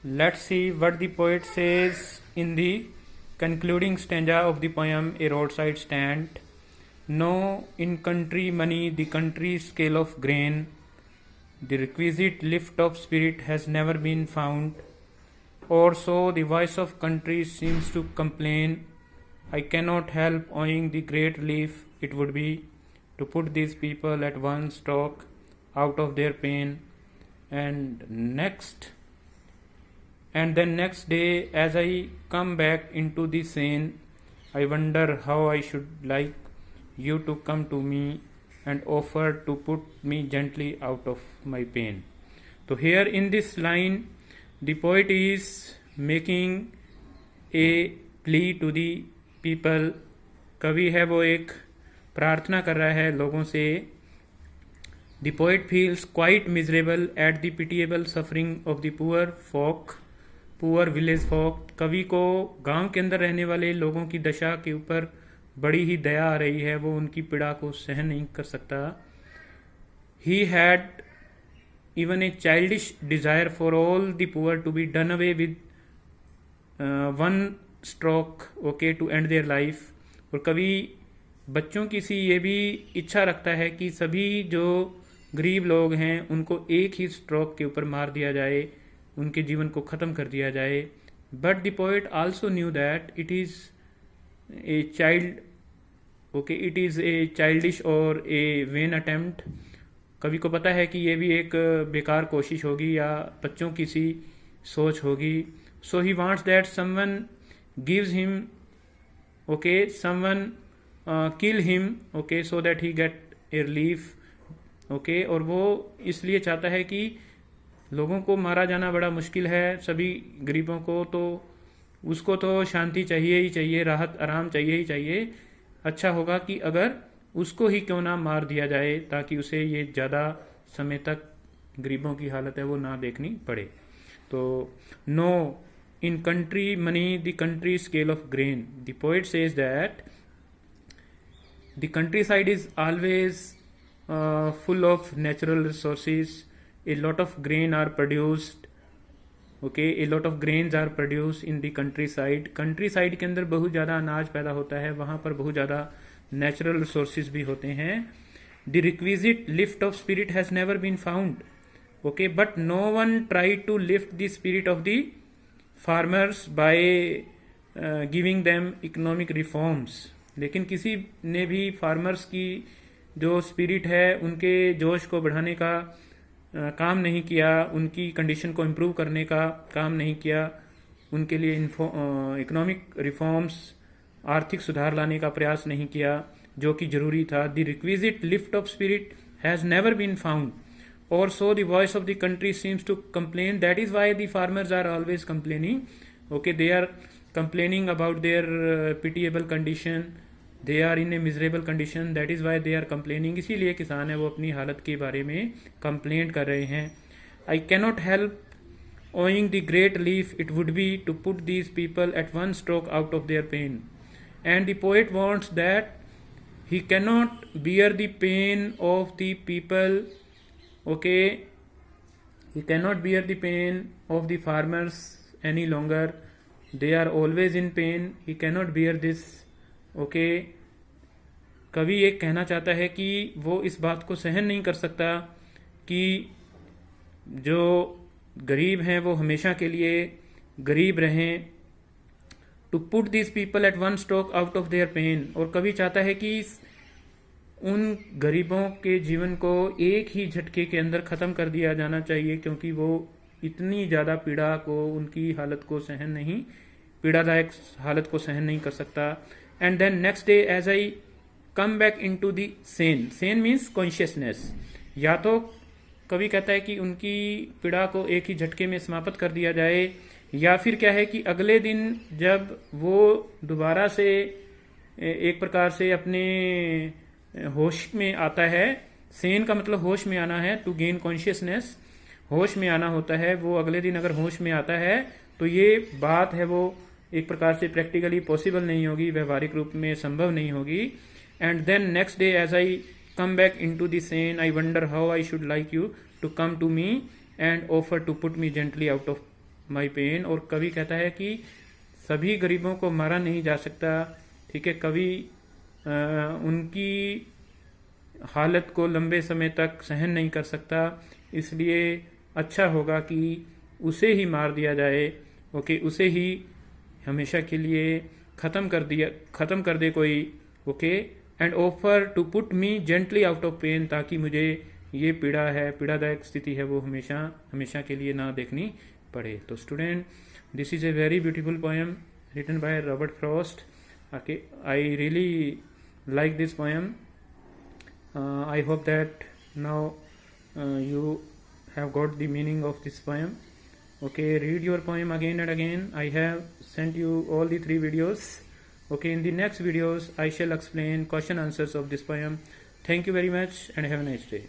Let's see what the poet says in the concluding stanza of the poem A Roadside Stand. No, in country money, the country scale of grain, the requisite lift of spirit has never been found, or so the voice of country seems to complain. I cannot help owing the great relief it would be to put these people at one stroke out of their pain. And then next day, as I come back into the scene, I wonder how I should like you to come to me and offer to put me gently out of my pain. So here in this line, the poet is making a plea to the people. कवि है वो एक प्रार्थना कर रहा है लोगों से. The poet feels quite miserable at the pitiable suffering of the poor village folk. कवि को गांव के अंदर रहने वाले लोगों की दशा के ऊपर बड़ी ही दया आ रही है, वो उनकी पीड़ा को सहन नहीं कर सकता. He had even a childish desire for all the poor to be done away with one stroke, okay, to end their life. और कवि बच्चों की सी ये भी इच्छा रखता है कि सभी जो गरीब लोग हैं उनको एक ही स्ट्रोक के ऊपर मार दिया जाए, उनके जीवन को ख़त्म कर दिया जाए. But the poet also knew that it is a child, okay, it is a childish और ए वेन अटेम्प्ट. कवि को पता है कि ये भी एक बेकार कोशिश होगी या बच्चों की सी सोच होगी. So he wants that someone gives him, okay, someone kill him, okay, so that he get a relief, okay. और वो इसलिए चाहता है कि लोगों को मारा जाना बड़ा मुश्किल है, सभी गरीबों को, तो उसको तो शांति चाहिए ही चाहिए, राहत आराम चाहिए ही चाहिए. अच्छा होगा कि अगर उसको ही क्यों ना मार दिया जाए ताकि उसे ये ज़्यादा समय तक गरीबों की हालत है वो ना देखनी पड़े. तो no, in country money the country scale of grain, the poet says that the countryside is always full of natural resources. A lot of grain are produced, okay, a lot of grains are produced in the countryside. countryside के अंदर बहुत ज़्यादा अनाज पैदा होता है, वहाँ पर बहुत ज़्यादा natural resources भी होते हैं. The requisite lift of spirit has never been found, okay, but no one tried to lift the spirit of the farmers by giving them economic reforms. लेकिन किसी ने भी फार्मर्स की जो स्पिरिट है उनके जोश को बढ़ाने का काम नहीं किया, उनकी कंडीशन को इम्प्रूव करने का काम नहीं किया, उनके लिए इकोनॉमिक रिफॉर्म्स, आर्थिक सुधार लाने का प्रयास नहीं किया जो कि जरूरी था. The requisite lift of spirit has never been found, और so the voice of the country seems to complain. That is why the farmers are always complaining, okay, they are complaining about their pitiable condition, they are in a miserable condition, that is why they are complaining. इसीलिए किसान है वो अपनी हालत के बारे में complaint कर रहे हैं. I cannot help owing the great relief it would be to put these people at one stroke out of their pen. And the poet wants that he cannot bear the pain of the people, okay, he cannot bear the pain of the farmers any longer, they are always in pen, he cannot beer this, okay. कवि ये कहना चाहता है कि वो इस बात को सहन नहीं कर सकता कि जो गरीब हैं वो हमेशा के लिए गरीब रहें. To put this people at one stroke out of their pain, और कवि चाहता है कि उन गरीबों के जीवन को एक ही झटके के अंदर ख़त्म कर दिया जाना चाहिए, क्योंकि वो इतनी ज़्यादा पीड़ा को, उनकी हालत को सहन नहीं, पीड़ादायक हालत को सहन नहीं कर सकता. And then next day as I come back into the sane means consciousness. या तो कवि कहता है कि उनकी पीड़ा को एक ही झटके में समाप्त कर दिया जाए, या फिर क्या है कि अगले दिन जब वो दोबारा से एक प्रकार से अपने होश में आता है, सेन का मतलब होश में आना है, टू गेन कॉन्शियसनेस, होश में आना होता है. वो अगले दिन अगर होश में आता है तो ये बात है वो एक प्रकार से प्रैक्टिकली पॉसिबल नहीं होगी, व्यवहारिक रूप में संभव नहीं होगी. And then next day as I come back in to the sun I wonder how I should like you to come to me and offer to put me gently out of my pain, और कवि कहता है कि सभी गरीबों को मारा नहीं जा सकता। ठीक है, कवि उनकी हालत को लंबे समय तक सहन नहीं कर सकता, इसलिए अच्छा होगा कि उसे ही मार दिया जाए। ओके, उसे ही हमेशा के लिए ख़त्म कर दे कोई। Okay, and offer to put me gently out of pain, ताकि मुझे ये पीड़ादायक स्थिति है वो हमेशा के लिए ना देखनी पड़े। तो student, this is a very beautiful poem written by Robert Frost. Okay, I really like this poem. I hope that now you have got the meaning of this poem. Okay, read your poem again and again. I have sent you all the 3 videos. Okay, in the next videos I shall explain question answers of this poem. Thank you very much and have a nice day.